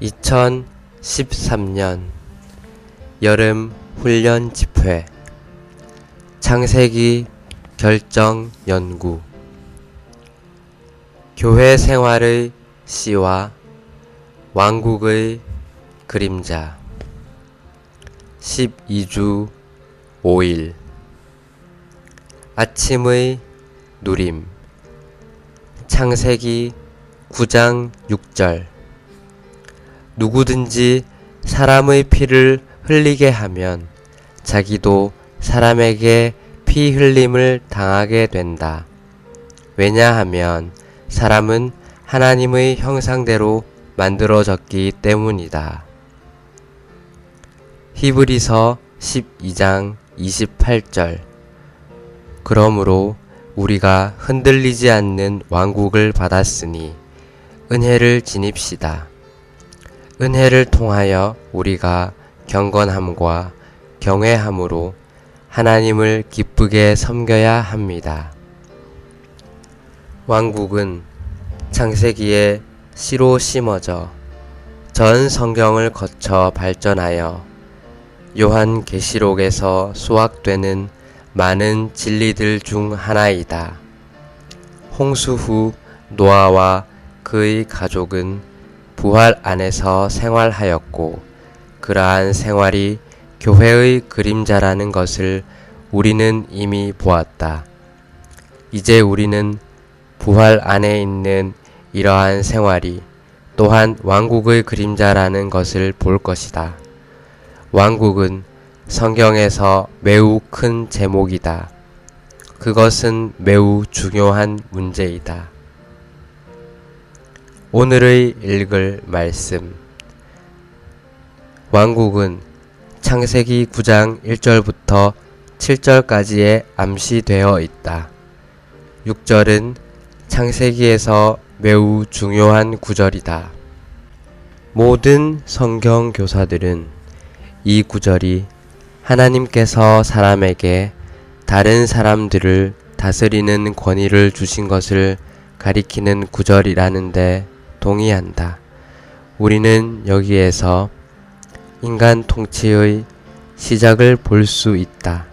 2013년 여름 훈련 집회 창세기 결정 연구 교회 생활의 씨와 왕국의 그림자 12주 5일 아침의 누림 창세기 9장 6절 누구든지 사람의 피를 흘리게 하면 자기도 사람에게 피 흘림을 당하게 된다. 왜냐하면 사람은 하나님의 형상대로 만들어졌기 때문이다. 히브리서 12장 28절 그러므로 우리가 흔들리지 않는 왕국을 받았으니 은혜를 지닙시다. 은혜를 통하여 우리가 경건함과 경외함으로 하나님을 기쁘게 섬겨야 합니다. 왕국은 창세기에 씨로 심어져 전 성경을 거쳐 발전하여 요한계시록에서 수확되는 많은 진리들 중 하나이다. 홍수 후 노아와 그의 가족은 부활 안에서 생활하였고 그러한 생활이 교회의 그림자라는 것을 우리는 이미 보았다. 이제 우리는 부활 안에 있는 이러한 생활이 또한 왕국의 그림자라는 것을 볼 것이다. 왕국은 성경에서 매우 큰 제목이다. 그것은 매우 중요한 문제이다. 오늘의 읽을 말씀 왕국은 창세기 9장 1절부터 7절까지에 암시되어 있다. 6절은 창세기에서 매우 중요한 구절이다. 모든 성경 교사들은 이 구절이 하나님께서 사람에게 다른 사람들을 다스리는 권위를 주신 것을 가리키는 구절이라는데 동의한다. 우리는 여기에서 인간 통치의 시작을 볼 수 있다.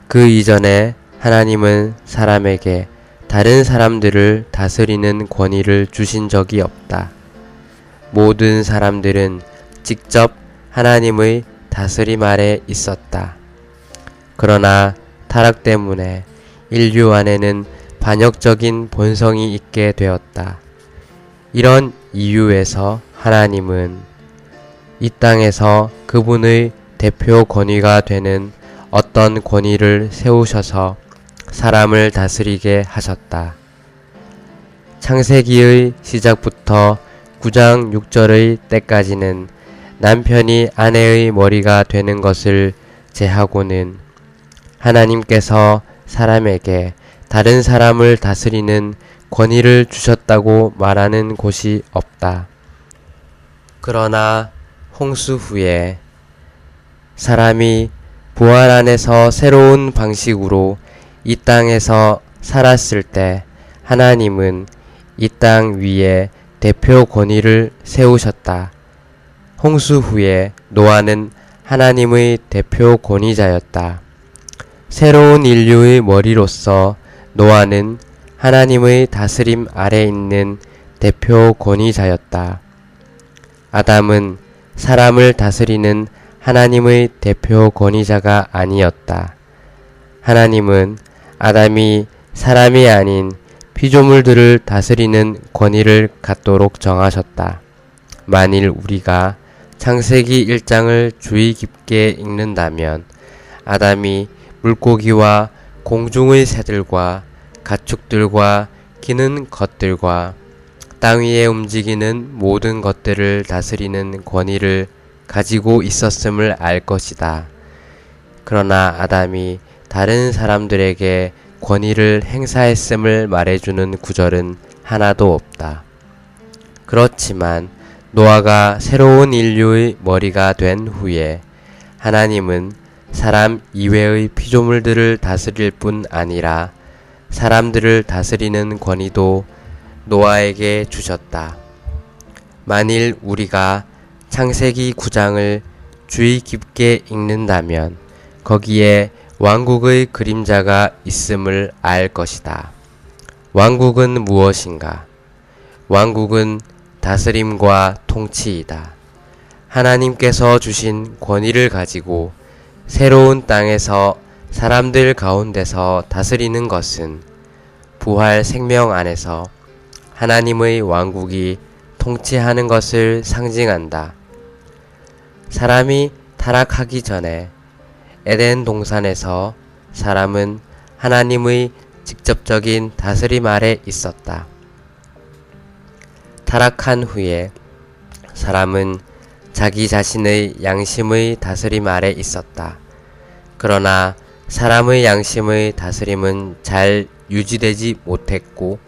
그 이전에 하나님은 사람에게 다른 사람들을 다스리는 권위를 주신 적이 없다. 모든 사람들은 직접 하나님의 다스림 아래 있었다. 그러나 타락 때문에 인류 안에는 반역적인 본성이 있게 되었다. 이런 이유에서 하나님은 이 땅에서 그분의 대표 권위가 되는 어떤 권위를 세우셔서 사람을 다스리게 하셨다. 창세기의 시작부터 9장 6절의 때까지는 남편이 아내의 머리가 되는 것을 제하고는 하나님께서 사람에게 다른 사람을 다스리는 권위를 주셨다고 말하는 곳이 없다. 그러나 홍수 후에 사람이 부활 안에서 새로운 방식으로 이 땅에서 살았을 때 하나님은 이 땅 위에 대표 권위를 세우셨다. 홍수 후에 노아는 하나님의 대표 권위자였다. 새로운 인류의 머리로서 노아는 하나님의 다스림 아래 있는 대표 권위자였다. 아담은 사람을 다스리는 하나님의 대표 권위자가 아니었다. 하나님은 아담이 사람이 아닌 피조물들을 다스리는 권위를 갖도록 정하셨다. 만일 우리가 창세기 1장을 주의 깊게 읽는다면 아담이 물고기와 공중의 새들과 가축들과 기는 것들과 땅 위에 움직이는 모든 것들을 다스리는 권위를 가지고 있었음을 알 것이다. 그러나 아담이 다른 사람들에게 권위를 행사했음을 말해주는 구절은 하나도 없다. 그렇지만 노아가 새로운 인류의 머리가 된 후에 하나님은 사람 이외의 피조물들을 다스릴 뿐 아니라 사람들을 다스리는 권위도 노아에게 주셨다. 만일 우리가 창세기 9장을 주의 깊게 읽는다면 거기에 왕국의 그림자가 있음을 알 것이다. 왕국은 무엇인가? 왕국은 다스림과 통치이다. 하나님께서 주신 권위를 가지고 새로운 땅에서 사람들 가운데서 다스리는 것은 부활 생명 안에서 하나님의 왕국이 통치하는 것을 상징한다. 사람이 타락하기 전에 에덴 동산에서 사람은 하나님의 직접적인 다스림 아래 있었다. 타락한 후에 사람은 자기 자신의 양심의 다스림 아래 있었다. 그러나 사람의 양심의 다스림은 잘 유지되지 못했고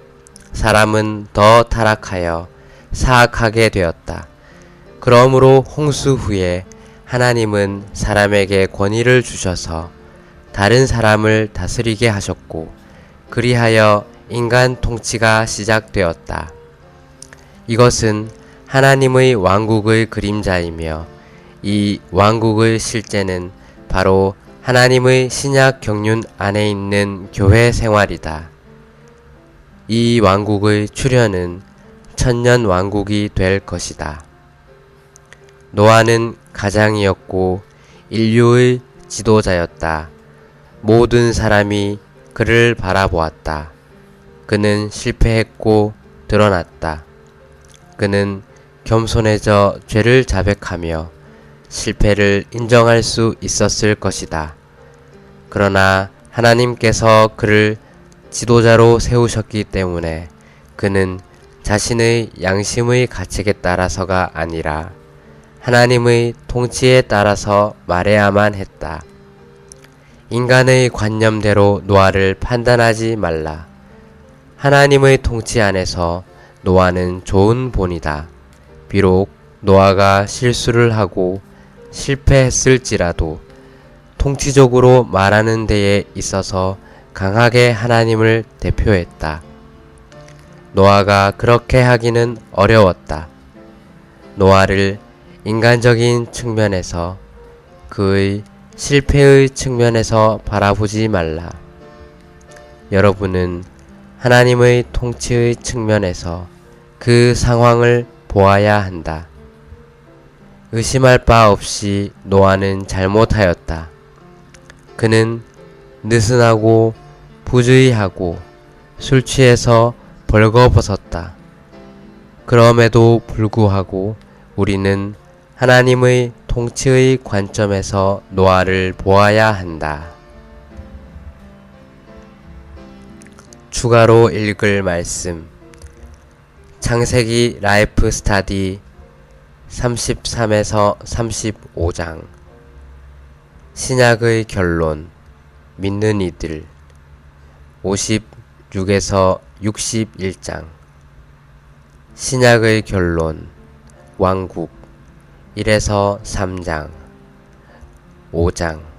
사람은 더 타락하여 사악하게 되었다. 그러므로 홍수 후에 하나님은 사람에게 권위를 주셔서 다른 사람을 다스리게 하셨고 그리하여 인간 통치가 시작되었다. 이것은 하나님의 왕국의 그림자이며 이 왕국의 실제는 바로 하나님의 신약 경륜 안에 있는 교회 생활이다. 이 왕국의 출현은 천년 왕국이 될 것이다. 노아는 가장이었고 인류의 지도자였다. 모든 사람이 그를 바라보았다. 그는 실패했고 드러났다. 그는 겸손해져 죄를 자백하며 실패를 인정할 수 있었을 것이다. 그러나 하나님께서 그를 지도자로 세우셨기 때문에 그는 자신의 양심의 가책에 따라서가 아니라 하나님의 통치에 따라서 말해야만 했다. 인간의 관념대로 노아를 판단하지 말라. 하나님의 통치 안에서 노아는 좋은 본이다. 비록 노아가 실수를 하고 실패했을지라도 통치적으로 말하는 데에 있어서 강하게 하나님을 대표했다. 노아가 그렇게 하기는 어려웠다. 노아를 인간적인 측면에서 그의 실패의 측면에서 바라보지 말라. 여러분은 하나님의 통치의 측면에서 그 상황을 보아야 한다. 의심할 바 없이 노아는 잘못하였다. 그는 느슨하고 부주의하고 술 취해서 벌거벗었다. 그럼에도 불구하고 우리는 하나님의 통치의 관점에서 노아를 보아야 한다. 추가로 읽을 말씀 창세기 라이프 스타디 33에서 35장 신약의 결론 믿는 이들 56에서 61장 신약의 결론 왕국 1에서 3장 5장